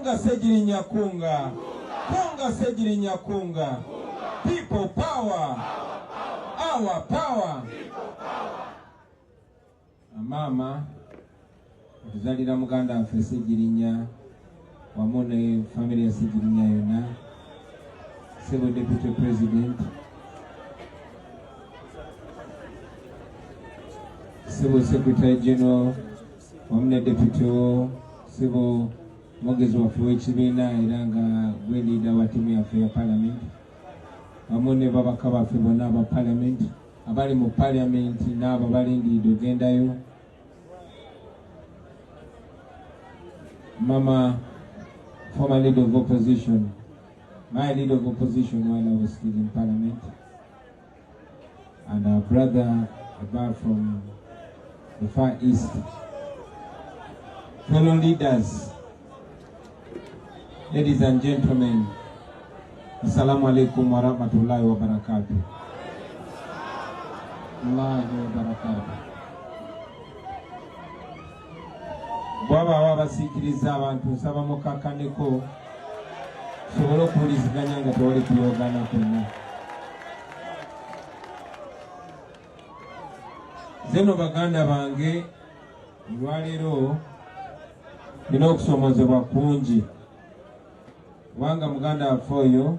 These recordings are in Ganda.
Kunga Segirinya kunga. Kunga Segirinya kunga. People power. Our power. Mama tuzalira muganda waffe Segirinya wamu ne family ya Segirinya yonna. Civil Deputy President, Civil Secretary General, Omne Deputy, Civil Mogezi waffe w'ekibiina era nga gwe leader wa timu yaffe ya Parliament, wamu ne babaka baffe bonna aba Parliament, abali mu Parliament n'abo balindiridde ogendayo. Mama, former leader of opposition, my leader of opposition while I was still in Parliament, and our brother above from the Far East, fellow leaders, ladies and gentlemen, Assalamu alaikum wa rahmatullahi wa barakatuh. Allahi wa barakatuh. Bwaba wabasikiriza abantu nsaba mukakaneko sobola okuwuliziganya nga tewali kuyogana kwonna. Zeno baganda bange olwaleero nina okusomozebwa kungi kubanga muganda waffe oyo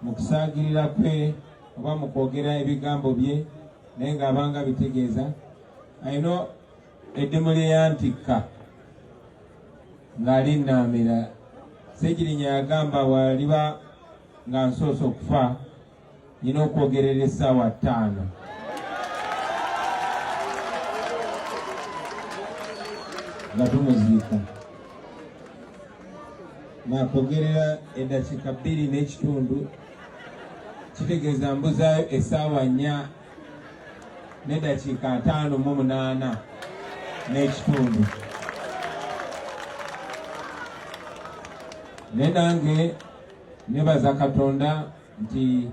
mu kusaagirira kwe oba mu kwogera ebigambo bye naye ng'abanga bitegeeza ayina eddimu lye yantikka ng'ali nnaamira. Segirinya yagamba waliba nga nsoose okufa nina okwogerera essaawa 5 nga tumuziika, nakwogerera eddakiika 2 n'ekitundu, kitegeeza mbuzaayo essaawa 4 n'eddakiika 58 n'ekitundu. Nenange nebaza Katonda nti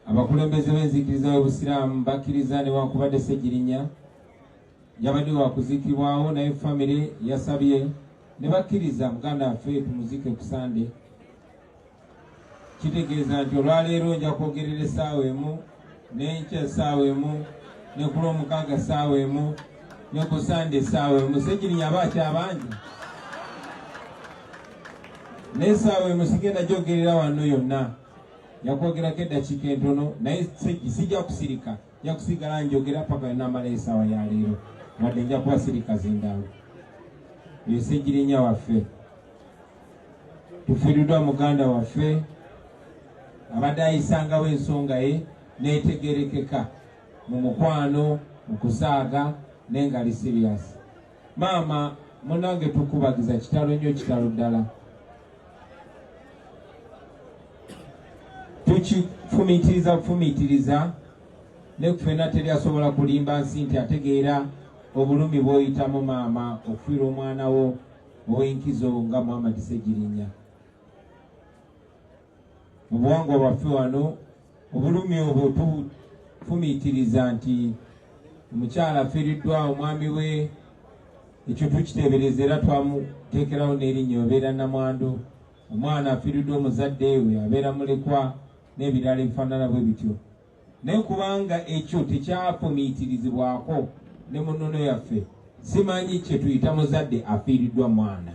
abakulembeze b'enzikiriza y'Obusiraamu bakkiriza newankubadde Segirinya yabadde wakuzikibwawo naye family yasabye ne bakkiriza muganda waffe tumuzike ku Sande. Kitegeeza nti olwaleero nja kwogerera essaawa 1, n'enkya essaawa 1, ne ku Lwomukaaga essaawa 1, ne ku Sande essaawa 1. Segirinya aba akyabangi n'essaawa 1 sigenda gyogerera wano yonna, yakwogerako eddakiika entono naye sijja kusirika, nja kusigala njogera paka yonna amala essaawa ya leero wadde nja kuba sirika zindalo. Ye Segirinya waffe tufiiriddwa muganda waffe abadde ayisangawo ensonga ye n'etegerekeka mu mukwano, mu kusaaga naye nga ali serious. Maama munange tukubagiza kitalo nnyo, kitalo ddala. Tukifumiitiriza ne kufena teri asobola kulimba nsi nti ategeera obulumi bw'oyitamu maama okufiira omwana wo ow'enkizo nga Muhammad Segirinya. Mu buwangwa bwaffe wano obulumi obwo tufumiitiriza nti omukyala afiiriddwa omwami we, ekyo tukiteebereza era twamuteekerawo n'erinnya obeera namwandu. Omwana afiiriddwa omuzadde we abeera mulekwa n'ebirala ebifaanana bwe bityo. Naye kubanga ekyo tekyafumiitirizibwako ne mu nnono yaffe, simanyi kye tuyita muzadde afiiriddwa mwana.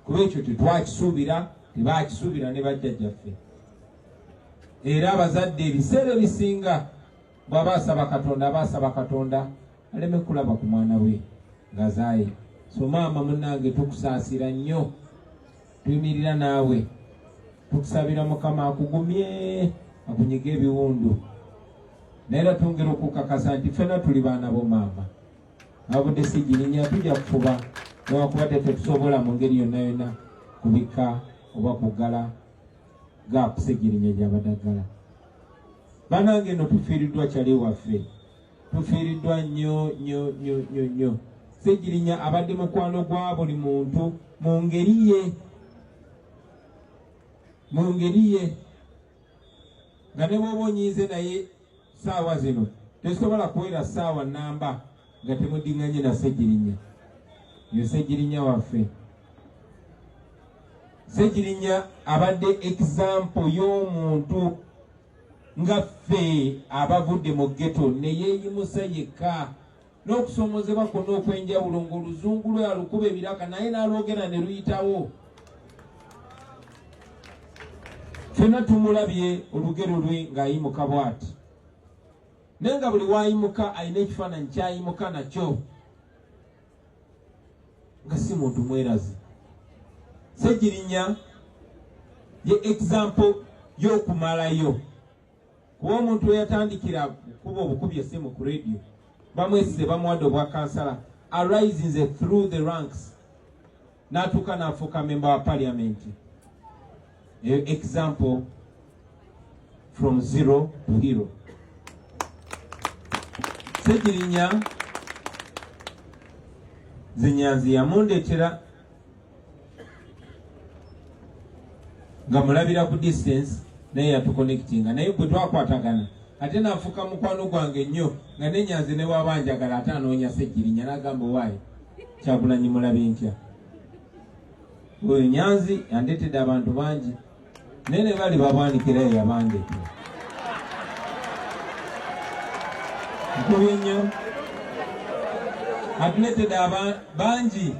Kuba ekyo tetwakisuubira, tebaakisuubira ne bajjajjaffe. Era abazadde ebiseera ebisinga bw'aba asaba Katonda aleme kulaba ku mwana we ng'azaaye. So maama munnange tukusaasira nnyo, tuyimirira naawe, tukusabira Mukama akugumye, akunyige ebiwundu. Naye twongera okukakasa nti ffenna tuli baana bo maama. Abudde Segirinya tujja kufuba newankubadde tetusobola mu ngeri yonna yonna kubika oba kugala ga Segirinya gy'abadde aggala. Bannange nno tufiiriddwa kyali waffe, tufiiriddwa nnyo. Segirinya abadde mukwano gwa buli muntu mu ngeri ye, nga ne bw'oba onyiize naye saawa zino tesobola kuwera ssaawa nnamba nga temuddinganye na Segirinya. Ye Segirinya waffe Ssegirinya abadde example y'omuntu nga ffe abavudde mu ghetto ne yeeyimusa yekka n'okusoomozebwa kwonna okw'enjawulo ng'oluzungu lwe alukuba ebiraka naye n'alwogera ne luyitawo. Ffenna tumulabye olugero lwe ng'ayimuka bw'ati, naye nga buli waayimuka alina ekifaananyi ky'ayimuka nakyo nga si muntu mwerazi. Ssegirinya ye example y'okumalayo, kuba omuntu we yatandikira kuba obukubi essimu ku radio bamwesize bamuwadde obwa kansala, arisinze through the ranks n'atuuka n'afuuka member wa parliament. Example from zero to hero. Ssegirinya Zinyanzi yamundeetera nga mulabira ku distance naye yatuconnectinga, naye bwe twakwatagana ate naafuuka mukwano gwange nnyo nga n'Enyanzi ne bw'aba njagala ate anoonya Ssegirinya n'agamba waayi Kyagulanyi mulabe ntya. Oyo Nyanzi yandeetedde abantu bangi naye ne bali babwanikira ye yabandeetera. Nkubye nnyo atuleetedde bangi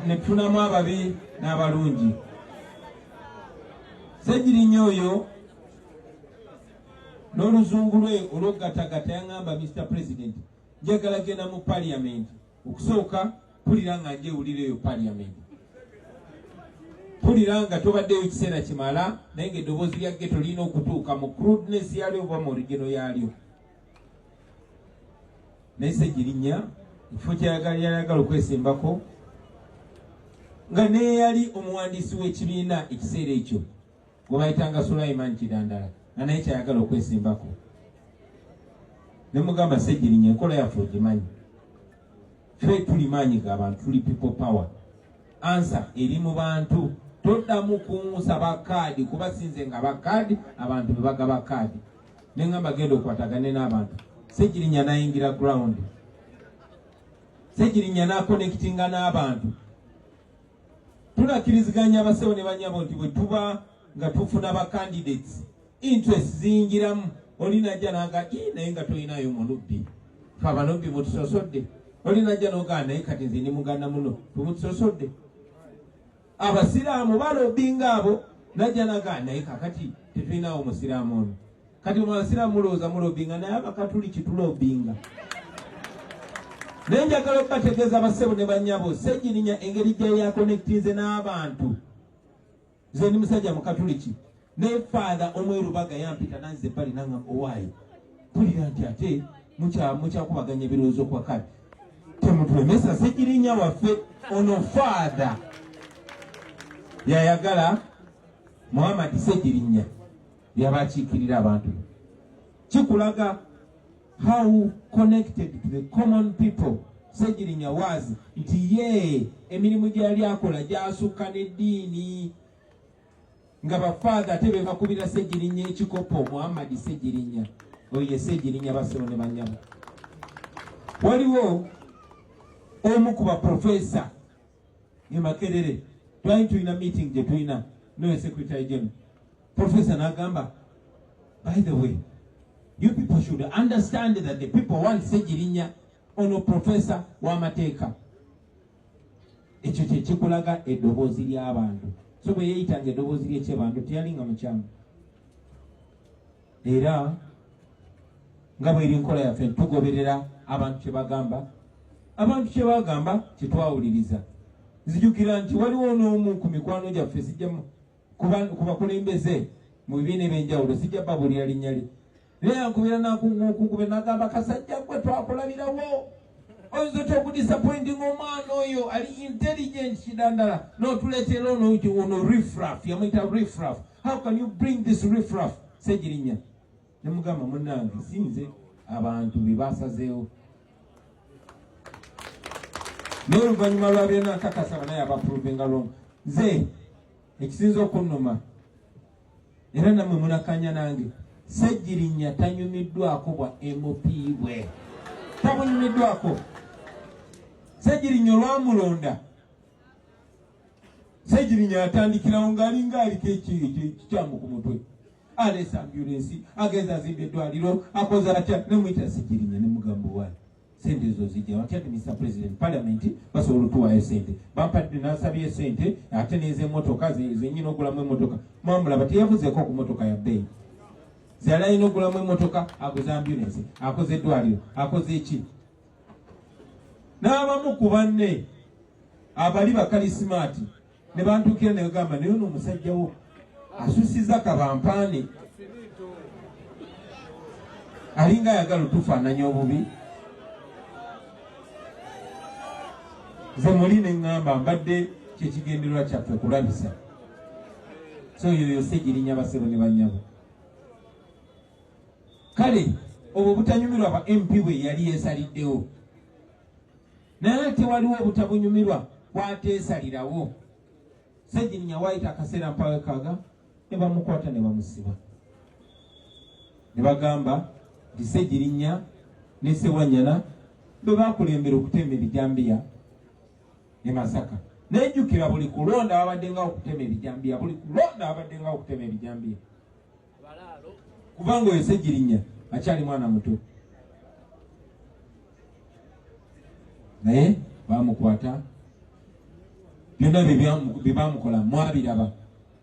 ne tufunamu ababi n'abalungi. Ssegirinya oyo n'oluzungu lwe olw'ogatagata yaŋŋamba Mr. President njagala genda mu parliament, okusooka pulira nga njewulireyo parliament, pulira nga tobaddeyo kiseera kimala naye ng'eddoboozi lya ghetto lirina okutuuka mu crudeness yalyo oba mu origino yalyo. Naye Ssegirinya ekifo kyayagala okwesimbako nga naye yali omuwandiisi w'ekibiina ekiseera ekyo gwe bayitanga Sulaiman Kidandala, nga naye kyayagala okwesimbako. Ne mugamba Ssegirinya enkola yaffe ogimanyi, ffe tuli maanyi g'abantu, tuli people power. Ansa eri mu bantu, toddamu kunsaba kaadi kuba sinze nga bakaadi abantu bebagaba kaadi. Ne ngamba genda okwatagane n'abantu. Ssegirinya n'ayingira ground, Ssegirinya n'akonnekitinga n'abantu. Tunakkiriziganya abasawo ne banyabo nti bwe tuba nga tufuna ba candidates interest ziyingiramu, oli najja nanga naye nga tolinayo mulubbi, fe abalubbi mutusosodde. Oli najja nogaa naye kati nze ndi muganda muno tumutusosodde. Abasiraamu balobbinga abo, najja nagaa naye kakati tetulinawo musiraamu ono. Kati abasiraamu mulowooza mulobbinga naye abakatuliki tulobbinga. Naye njagala okubategeeza abassebo ne bannyabo, Ssegirinya engeri gye yakonektinze n'abantu. Nze ndi musajja mukatuliki naye faather omwerubaga yampita nanze ebbali nangamba owaayi pulira nti ate mukyakubaganya ebirowoozo kwa kale temutulemesa Ssegirinya waffe ono faather yayagala Muhammad Ssegirinya byabakiikirira abantu. Kikulaga how connected to the common people Ssegirinya was, nti ye emirimu gyali akola gyasukka n'eddiini nga bafaather ate be bakubira Ssegirinya ekikopo. Muhammad Ssegirinya oyo ye Ssegirinya bassebo ne bannyabo. Waliwo omu ku baprofesa e Makerere twali tulina meeting gye tulina noyo secretary general, professor n'agamba by the way you people should understand that the people want Ssegirinya ono professor w'amateeka. Ekyo kye kikulaga eddoboozi ly'abantu. So bwe yeeyitanga eddoboozi ly'ekyebantu teyalinga mukyamu. Era nga bw'eri nkola yaffe tugoberera abantu kye bagamba, abantu kye bagamba kye twawuliriza. Nzijukira nti waliwo n'omu ku mikwano gyaffe sijja ku bakulembeze mu bibiina ebyenjawulo sijja babuulira linnya lye, naye yankubira n'okukube n'agamba kasajja gwe twakulabirawo oyinza okudisappointing omwana oyo ali intelligent Kidandala n'otuleetera ono riffraff, yamuyita riffraff. How can you bring this riffraff? Ssegirinya ne mugamba munnange sinze abantu be basazeewo. Naye oluvannyuma lwa byonna nkakasa naye abaprovinga lwomu. Nze ekisinza okunnuma era nammwe munakanya nange, Ssegirinya tanyumiddwako bwa MP bwe, tamunyumiddwako. Ssegirinya olwamulonda Sseggirinya atandikirawo ng'alinga aliko ekikyamu ku mutwe. Aleesa ambulensi, agenza azimba eddwaliro, akoze atya, ne muyita Sseggirinya ne mugamba wayi. Sente ezo zijja watya ti Mr. President, Parliament basobola otuwaayo sente. Bampadde n'asabye sente ate n'ez'emmotoka zennyina ogulamu emmotoka. Mwamulaba teyavuzeeko ku mmotoka ya bbeeyi. Zala alina ogulamu emmotoka, aguze ambulensi, akoze eddwaliro, akoze eki. N'abamu ku banne abali bakalisimaati ne bantuukira ne bagamba naye ono omusajja wo asusiza kabampaane alinga ayagala otufaananya obubi. Ze muli ne ŋŋamba mbadde kyekigendererwa kyaffe kulabisa. So yoyo Sseggirinya basebo ne bannyabo. Kale obwo butanyumirwa ba MP bwe yali yeesaliddewo. Naye tewaliwo obutabunyumirwa bwateesalirawo. Sseggirinya waayita akaseera mpawekaaga ne bamukwata ne bamusiba. Ne bagamba nti Sseggirinya ne Ssewanyana be baakulembera okutema ebijambiya ne Masaka. Nejjukira buli kulonda abadde nga okutema ebijambiya, buli kulonda abadde nga okutema ebijambiya. Kubanga oyo Sseggirinya akyali mwana muto. Naye baamukwata, byonna bye baamukola mwabiraba.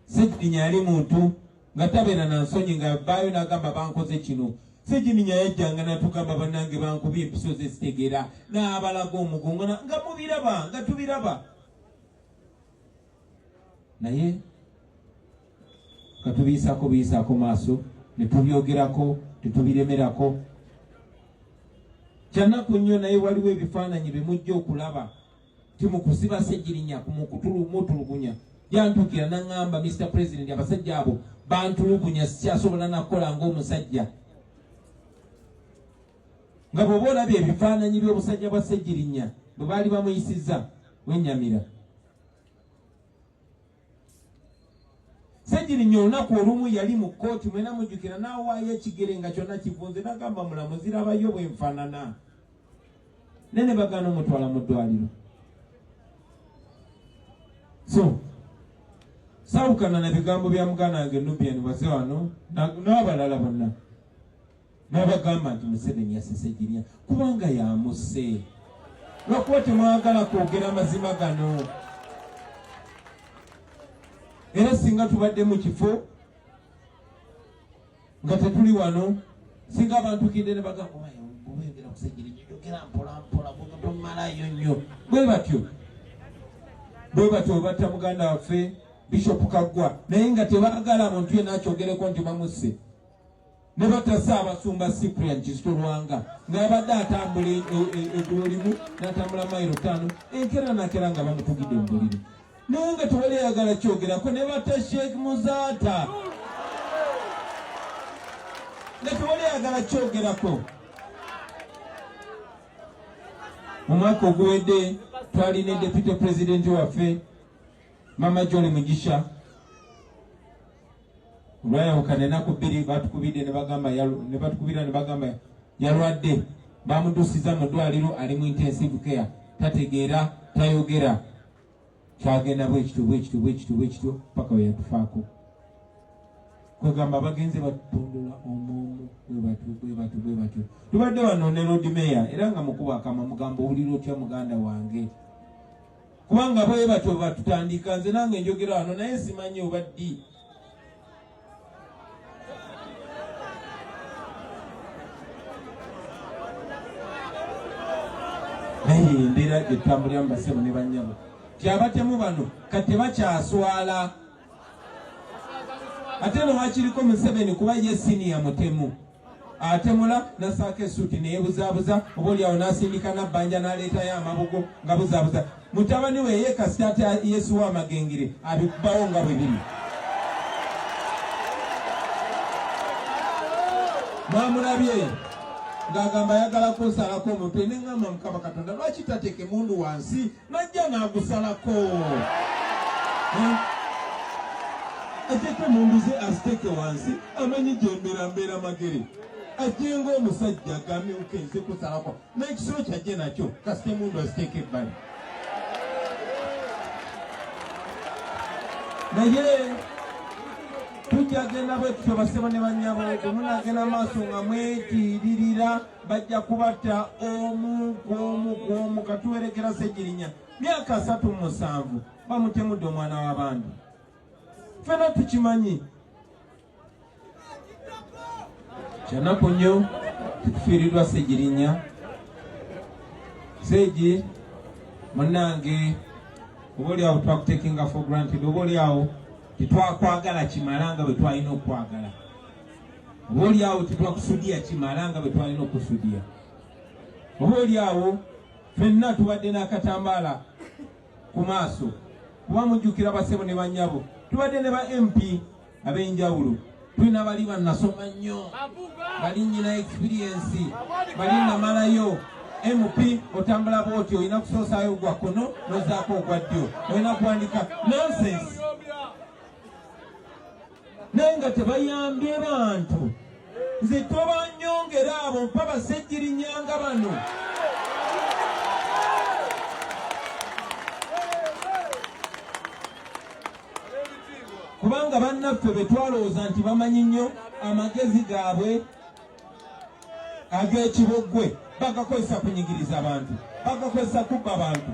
Sseggirinya yali muntu nga tabeera na nsonyi nga baayo n'agamba bankoze kino. Sseggirinya yajjanga n'atugamba bannange bankubye empiso ze zitegeera n'abalaga omugongo nga mubiraba nga tubiraba. Naye katubiyisaako maaso ne tubyogerako tetubiremerako. Kyanaku nnyo naye waliwo ebifaananyi bye mujja okulaba ti mu kusiba Sseggirinya mu kutulumuutulugunya. Yantuukira n'aŋŋamba Mr. President abasajja abo bantulugunya sikyasobola nakukola ng'omusajja. Nga bw'oba olabye ebifaananyi by'obusajja bwa Sseggirinya bwe baali bamuyisizza wennyamira. Sseggirinya olunaku olumu yali mu kkooti, mwena mujjukira, n'awaayo ekigere nga kyonna kivunze n'agamba mulamuzi zirabayo bwe nfaanana. Ne bagaana omutwala mu ddwaliro. So saawukana na bigambo bya muganda wange Nubian baze wano n'abalala bonna. N'abagamba nti Museveni yasse Sseggirinya kubanga yamusse. Lwakuba temwagala kwogera amazima gano. Era singa tubadde mu kifo nga tetuli wano, singa abantu kidde ne bagamba bwegera ku Sseggirinya yogera mpola tomalayo nnyo. Bwe batyo batta muganda waffe Bishop Kaggwa naye nga tebaagala muntu yenna akyogereko nti bamusse. Ne batta Ssaabasumba Cyprian Kizito Lwanga ng'abadde atambula eggulo limu n'atambula mayiro 5 enkera nakera nga bamutugidde mu buliri. Naye nga tewali ayagala kyogerako. Ne batta Sheikh Muzaata nga tewali ayagala kyogerako. Mu mwaka oguwedde twali ne Deputy President waffe Mama Jolly Mugisha. Olwayawukana ennaku 2 batukubidde ne bagamba yalwadde. Bamudusiza mu ddwaliro ali mu intensive care. Tategeera, tayogera. Kyagenda bwekityo paka we yatufaako. Kwegamba bagenze batutondola omwomo bwe batyo. Tubadde wano ne Lord Mayor era nga mukuba akama mugamba owulira otya muganda wange. Kubanga bwe batyo batutandika, nze nange njogera wano naye simanyi oba ddi. Naye embeera gyetutambuliramu basebo ne bannyabo kyabatemu bano kati bakyaswala. Ate no wakiriko Museveni kuba ye senior mutemu. Atemula nasaaka esuuti neyeebuzaabuza oba oliawo n'asindika nabbanja n'aleetayo amabugo nga buzaabuza. Mutabani we ye kasita Yesu w'amagengere abikubawo nga bwe biri. Mwamulabye ng'agamba ayagala kunsalako omutwe ne ŋŋamba Mukama Katonda lwaki tateeka emundu wansi najja n'agusalako. Ateeka emundu ze aziteeke wansi amanyi gyembeera magere. Ajenga omusajja agamyuka nze kusalako n'ekisolo kyajje nakyo kasita emundu aziteeka ebbali. naye tujja genda bwe tutyo basebo ne bannyabo bwe munagenda maaso nga mwetiiririra bajja kubatta omu ku katuwerekera Ssegirinya myaka 37 bamutemudde omwana w'abandi. Ffena tukimanyi kyanaku nnyo tukufiiriddwa Ssegirinya. Sseegi munnange oba oliawo twakutekinga for granted, oba oliawo tetwakwagala kimala nga bwe twalina okwagala, oba oliawo tetwakusudia kimala nga bwe twalina okusudia, oba oliawo ffenna tubadde n'akatambaala ku maaso kuba mujjukira basebo ne bannyabo tubadde ne ba MP ab'enjawulo, tulina bali bannasoma nnyo, bali nyina experience, bali namalayo MP otambula bwoti olina kusoosaayo ogwa kkono nozaako ogwa ddyo, olina kuwandika nonsense naye nga tebayambye bantu. Nze tobanyongera abo mpa Bassegirinya nga bano. Kubanga bannaffe be twalowooza nti bamanyi nnyo amagezi gaabwe ag'ekiboggwe bagakozesa kunyigiriza abantu, bagakozesa kubba abantu.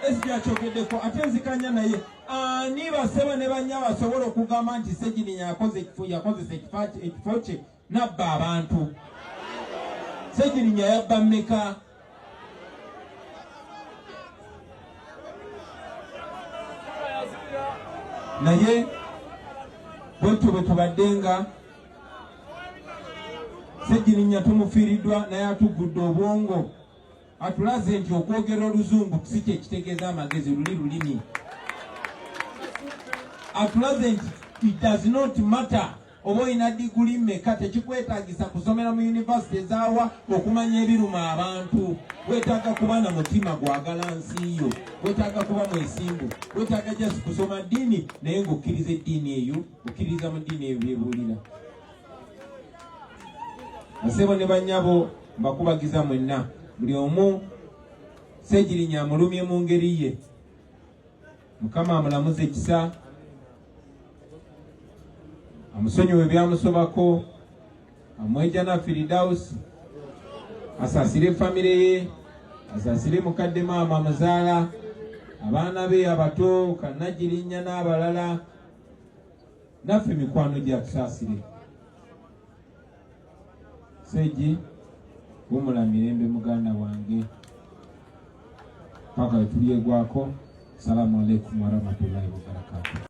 Ekyakyogedeko ate nzikanya naye ani baseba ne banya basobola okugamba nti Ssegirinya yakozesa ekifo kye nabba abantu? Ssegirinya yabba mmeka? Naye bwetyo bwe tubaddenga Ssegirinya tumufiiriddwa naye atugudde obwongo, atulaze nti okwogera oluzungu si kye kitegeeza amagezi, lulimi. Atulaze nti it does not matter oba olina diguli mmeka, tekikwetaagisa kusomera mu yunivasite ezaawa okumanya ebiruma abantu. Weetaaga kuba na mutima gwagala nsi yo, weetaaga kuba mwesimbu, weetaaga just kusoma ddiini naye ng'okkiriza eddiini eyo, okkiriza mu ddiini eyo byebuulira. Basebo ne bannyabo mbakubagiza mwenna, buli omu Ssegirinya amulumye mu ngeri ye. Mukama amulamuze ekisa, amusonyiwe byamusobako, amweja na Firidausi, asaasire famire ye, asaasire mukadde maama amuzaala, abaana be abato, Kannagirinya n'abalala, naffe mikwano gyatusaasire. Sseegi wumula mirembe muganda wange paka wetulyegwako. Salamu alaikum warahmatullahi wabarakatuh.